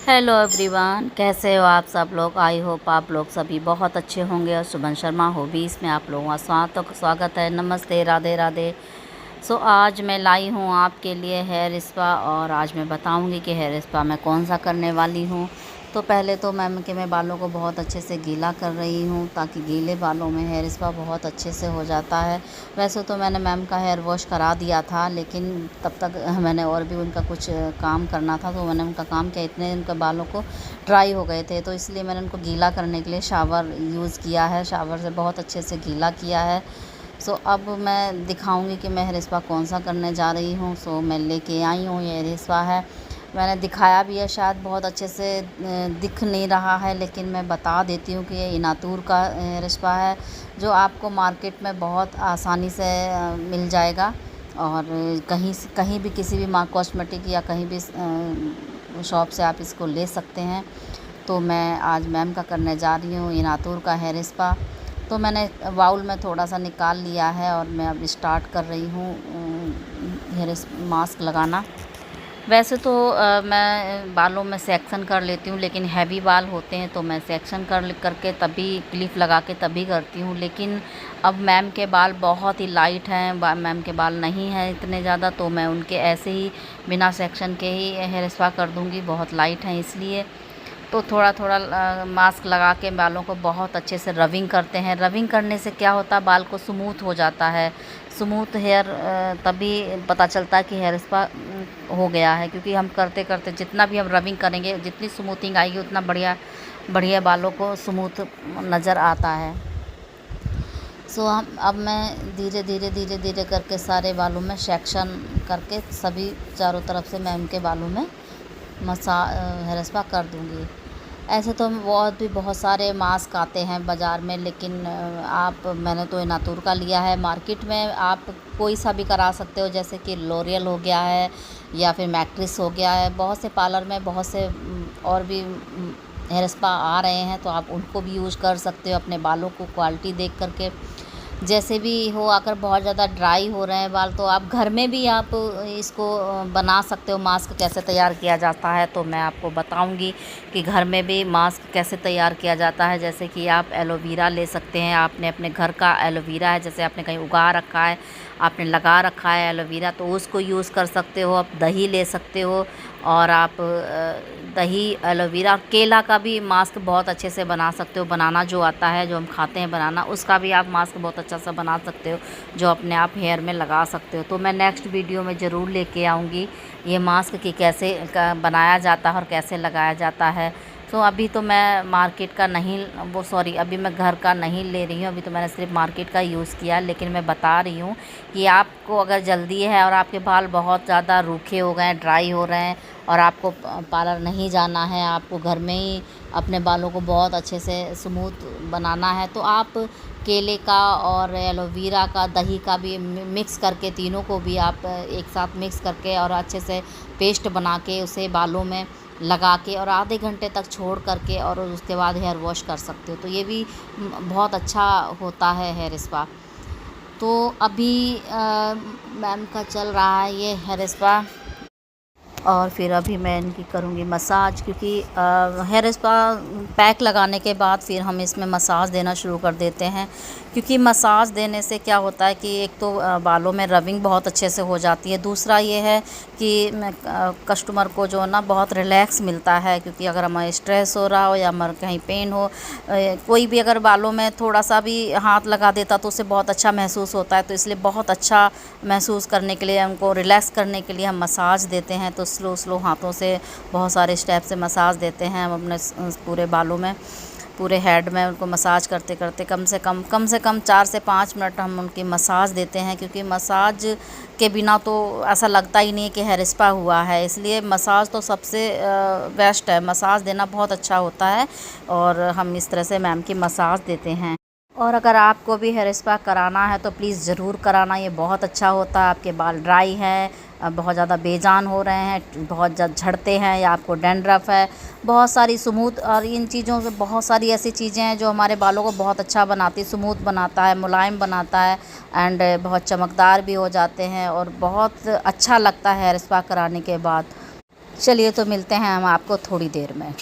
Hello everyone, कैसे हो आप सब लोग। आई होप आप लोग सभी बहुत अच्छे होंगे। और शुभन शर्मा हॉबीज़ में आप लोगों का स्वागत है। नमस्ते, राधे राधे। आज मैं लाई हूँ आपके लिए हेयर स्पा, और आज मैं बताऊँगी कि हेयर स्पा मैं कौन सा करने वाली हूँ। तो पहले तो मैं बालों को बहुत अच्छे से गीला कर रही हूँ, ताकि गीले बालों में हेयर स्पा बहुत अच्छे से हो जाता है। वैसे तो मैंने मैम का हेयर वॉश करा दिया था, लेकिन तब तक मैंने और भी उनका कुछ काम करना था, तो मैंने उनका काम किया। इतने उनके बालों को ड्राई हो गए थे, तो इसलिए मैंने उनको गीला करने के लिए शावर यूज़ किया है। शावर से बहुत अच्छे से गीला किया है। अब मैं दिखाऊंगी कि मैं हेयर स्पा कौन सा करने जा रही हूँ। मैं लेके आई हूँ, ये हेयर स्पा है। मैंने दिखाया भी है, शायद बहुत अच्छे से दिख नहीं रहा है, लेकिन मैं बता देती हूँ कि ये इनातूर का हेयर स्पा है, जो आपको मार्केट में बहुत आसानी से मिल जाएगा। और कहीं भी किसी भी कॉस्मेटिक या कहीं भी शॉप से आप इसको ले सकते हैं। तो मैं आज मैम का करने जा रही हूँ इनातूर का हेयर स्पा। तो मैंने बाउल में थोड़ा सा निकाल लिया है, और मैं अब स्टार्ट कर रही हूँ हेयर मास्क लगाना। वैसे तो मैं बालों में सेक्शन कर लेती हूँ, लेकिन हैवी बाल होते हैं तो मैं सेक्शन करके तभी क्लिप लगा के तभी करती हूँ। लेकिन अब मैम के बाल बहुत ही लाइट हैं, मैम के बाल नहीं हैं इतने ज़्यादा, तो मैं उनके ऐसे ही बिना सेक्शन के ही हेयर स्पा कर दूँगी। बहुत लाइट हैं इसलिए। तो थोड़ा थोड़ा मास्क लगा के बालों को बहुत अच्छे से रबिंग करते हैं। रबिंग करने से क्या होता है, बाल को स्मूथ हो जाता है। स्मूथ हेयर तभी पता चलता है कि हेयर स्पा हो गया है, क्योंकि हम करते करते जितना भी हम रबिंग करेंगे, जितनी स्मूथिंग आएगी, उतना बढ़िया बढ़िया बालों को स्मूथ नज़र आता है। अब मैं धीरे धीरे धीरे धीरे करके सारे बालों में सेक्शन करके सभी चारों तरफ से मैं उनके बालों में हेयर स्पा कर दूँगी। ऐसे तो बहुत सारे मास्क आते हैं बाज़ार में, लेकिन मैंने तो इनातूर का लिया है। मार्केट में आप कोई सा भी करा सकते हो, जैसे कि लॉरियल हो गया है या फिर मैट्रिक्स हो गया है। बहुत से पार्लर में बहुत से और भी हेयर स्पा आ रहे हैं, तो आप उनको भी यूज़ कर सकते हो अपने बालों को क्वालिटी देख करके। जैसे भी हो, अगर बहुत ज़्यादा ड्राई हो रहे हैं बाल, तो आप घर में भी आप इसको बना सकते हो। मास्क कैसे तैयार किया जाता है तो मैं आपको बताऊंगी कि घर में भी मास्क कैसे तैयार किया जाता है। जैसे कि आप एलोवेरा ले सकते हैं। आपने अपने घर का एलोवेरा है, जैसे आपने कहीं उगा रखा है, आपने लगा रखा है एलोवेरा, तो उसको यूज़ कर सकते हो। आप दही ले सकते हो, और आप दही, एलोवेरा, केला का भी मास्क बहुत अच्छे से बना सकते हो। बनाना जो आता है, जो हम खाते हैं बनाना, उसका भी आप मास्क बहुत अच्छा सा बना सकते हो, जो अपने आप हेयर में लगा सकते हो। तो मैं नेक्स्ट वीडियो में ज़रूर लेके आऊँगी ये मास्क कि कैसे बनाया जाता है और कैसे लगाया जाता है। अभी तो मैं मार्केट का नहीं, अभी मैं घर का नहीं ले रही हूँ। अभी तो मैंने सिर्फ मार्केट का यूज़ किया, लेकिन मैं बता रही हूँ कि आपको अगर जल्दी है और आपके बाल बहुत ज़्यादा रूखे हो गए हैं, ड्राई हो रहे हैं, और आपको पार्लर नहीं जाना है, आपको घर में ही अपने बालों को बहुत अच्छे से स्मूथ बनाना है, तो आप केले का और एलोवेरा का, दही का भी मिक्स करके, तीनों को भी आप एक साथ मिक्स करके और अच्छे से पेस्ट बना के उसे बालों में लगा के और आधे घंटे तक छोड़ करके और उसके बाद हेयर वॉश कर सकते हो। तो ये भी बहुत अच्छा होता है हेयर स्पा। तो अभी मैम का चल रहा है ये हेयर स्पा, और फिर अभी मैं इनकी करूँगी मसाज, क्योंकि हेयर स्पा पैक लगाने के बाद फिर हम इसमें मसाज देना शुरू कर देते हैं। क्योंकि मसाज देने से क्या होता है कि एक तो बालों में रबिंग बहुत अच्छे से हो जाती है, दूसरा ये है कि कस्टमर को जो ना बहुत रिलैक्स मिलता है। क्योंकि अगर हमें स्ट्रेस हो रहा हो या हमारे कहीं पेन हो, कोई भी अगर बालों में थोड़ा सा भी हाथ लगा देता तो उससे बहुत अच्छा महसूस होता है। तो इसलिए बहुत अच्छा महसूस करने के लिए, हमको रिलैक्स करने के लिए हम मसाज देते हैं। तो स्लो स्लो हाथों से बहुत सारे स्टेप से मसाज देते हैं हम अपने पूरे बालों में, पूरे हेड में उनको मसाज करते करते कम से कम 4 से 5 मिनट हम उनकी मसाज देते हैं। क्योंकि मसाज के बिना तो ऐसा लगता ही नहीं है कि हेयर स्पा हुआ है, इसलिए मसाज तो सबसे बेस्ट है। मसाज देना बहुत अच्छा होता है, और हम इस तरह से मैम की मसाज देते हैं। और अगर आपको भी हेयर स्पा कराना है तो प्लीज़ ज़रूर कराना, ये बहुत अच्छा होता है। आपके बाल ड्राई हैं, बहुत ज़्यादा बेजान हो रहे हैं, बहुत ज़्यादा झड़ते हैं, या आपको डैंड्रफ है, बहुत सारी स्मूथ, और इन चीज़ों से बहुत सारी ऐसी चीज़ें हैं जो हमारे बालों को बहुत अच्छा बनाती, स्मूथ बनाता है, मुलायम बनाता है, एंड बहुत चमकदार भी हो जाते हैं, और बहुत अच्छा लगता है हेयर स्पा कराने के बाद। चलिए तो मिलते हैं हम आपको थोड़ी देर में।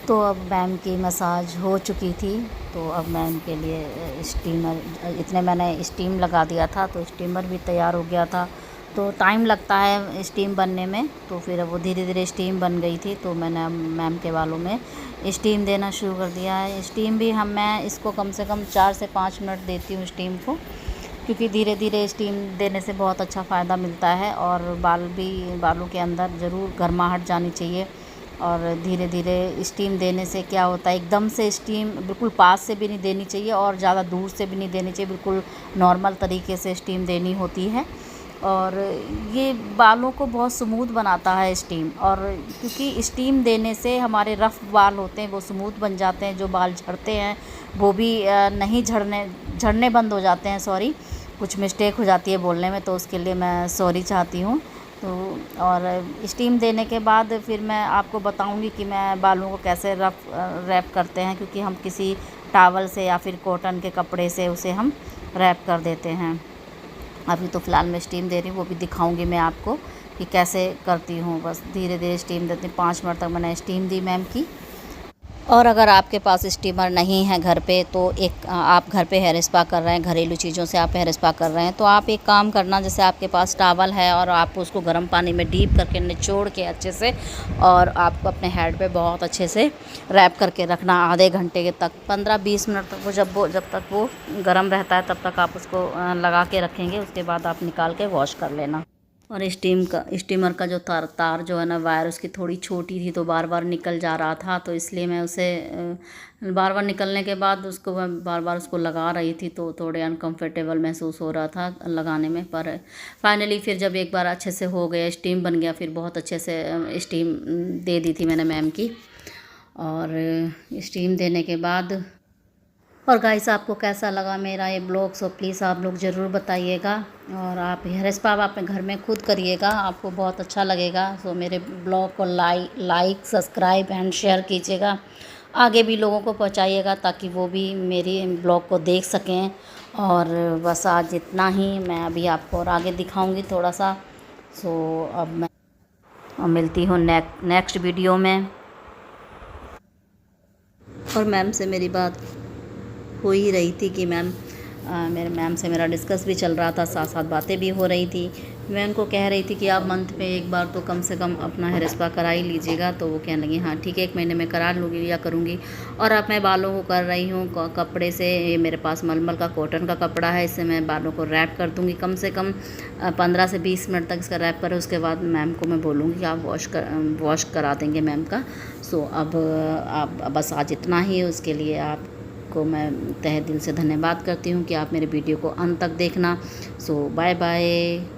तो अब मैम की मसाज हो चुकी थी, तो अब मैम के लिए स्टीमर, इतने मैंने स्टीम लगा दिया था तो स्टीमर भी तैयार हो गया था। तो टाइम लगता है स्टीम बनने में, तो फिर अब वो धीरे धीरे स्टीम बन गई थी, तो मैंने अब मैम के बालों में स्टीम देना शुरू कर दिया है। स्टीम भी मैं इसको कम से कम 4 से 5 मिनट देती हूँ स्टीम को, क्योंकि धीरे धीरे स्टीम देने से बहुत अच्छा फ़ायदा मिलता है और बालों के अंदर ज़रूर गर्माहट जानी चाहिए। और धीरे धीरे स्टीम देने से क्या होता है, एकदम से स्टीम बिल्कुल पास से भी नहीं देनी चाहिए और ज़्यादा दूर से भी नहीं देनी चाहिए, बिल्कुल नॉर्मल तरीके से स्टीम देनी होती है। और ये बालों को बहुत स्मूथ बनाता है स्टीम, और क्योंकि स्टीम देने से हमारे रफ़ बाल होते हैं वो स्मूथ बन जाते हैं, जो बाल झड़ते हैं वो भी नहीं झड़ने बंद हो जाते हैं। सॉरी, कुछ मिस्टेक हो जाती है बोलने में, तो उसके लिए मैं सॉरी चाहती हूँ। तो और स्टीम देने के बाद फिर मैं आपको बताऊंगी कि मैं बालों को कैसे रैप करते हैं, क्योंकि हम किसी टॉवल से या फिर कॉटन के कपड़े से उसे हम रैप कर देते हैं। अभी तो फ़िलहाल मैं स्टीम दे रही हूँ, वो भी दिखाऊंगी मैं आपको कि कैसे करती हूँ। बस धीरे धीरे स्टीम देती हूँ। 5 मिनट तक मैंने स्टीम दी मैम की। और अगर आपके पास स्टीमर नहीं है घर पे, तो आप घर पे हेयर स्पा कर रहे हैं, घरेलू चीज़ों से आप हेयर स्पा कर रहे हैं, तो आप एक काम करना, जैसे आपके पास टॉवल है और आप उसको गर्म पानी में डीप करके निचोड़ के अच्छे से, और आपको अपने हेड पे बहुत अच्छे से रैप करके रखना आधे घंटे के तक, 15-20 मिनट तक। जब तक वो गर्म रहता है तब तक आप उसको लगा के रखेंगे। उसके बाद आप निकाल के वॉश कर लेना। और स्टीमर का जो तार जो है ना, वायर उसकी थोड़ी छोटी थी, तो बार बार निकल जा रहा था, तो इसलिए मैं उसे बार बार निकलने के बाद उसको मैं बार बार उसको लगा रही थी, तो थोड़े अनकंफर्टेबल महसूस हो रहा था लगाने में। पर फाइनली फिर जब एक बार अच्छे से हो गया, स्टीम बन गया, फिर बहुत अच्छे से स्टीम दे दी थी मैंने मैम की। और स्टीम देने के बाद, और गाइस आपको कैसा लगा मेरा ये ब्लॉग, सो प्लीज़ आप लोग ज़रूर बताइएगा। और आप हेयर स्पा अपने घर में खुद करिएगा, आपको बहुत अच्छा लगेगा। सो मेरे ब्लॉग को लाइक सब्सक्राइब एंड शेयर कीजिएगा, आगे भी लोगों को पहुंचाइएगा, ताकि वो भी मेरी ब्लॉग को देख सकें। और बस आज इतना ही, मैं अभी आपको और आगे दिखाऊंगी थोड़ा सा। सो अब मैं मिलती हूँ नेक्स्ट वीडियो में। और मैम से मेरी बात हो ही रही थी कि मेरे मैम से मेरा डिस्कस भी चल रहा था, साथ साथ बातें भी हो रही थी। मैं उनको कह रही थी कि आप मंथ में एक बार तो कम से कम अपना हेयर स्पा करा ही लीजिएगा। तो वो कहने लगी हाँ ठीक है, 1 महीने में करा लूँगी या करूँगी। और अब मैं बालों को कर रही हूँ कपड़े से, ये मेरे पास मलमल का कॉटन का कपड़ा है, इससे मैं बालों को रैप कर दूँगी कम से कम 15 से 20 मिनट तक इसका रैप करें। उसके बाद मैम को मैं बोलूँगी कि आप वॉश करा देंगे मैम का। सो अब आप बस आज इतना ही, उसके लिए आप को मैं तहे दिल से धन्यवाद करती हूँ कि आप मेरे वीडियो को अंत तक देखना। सो बाय बाय।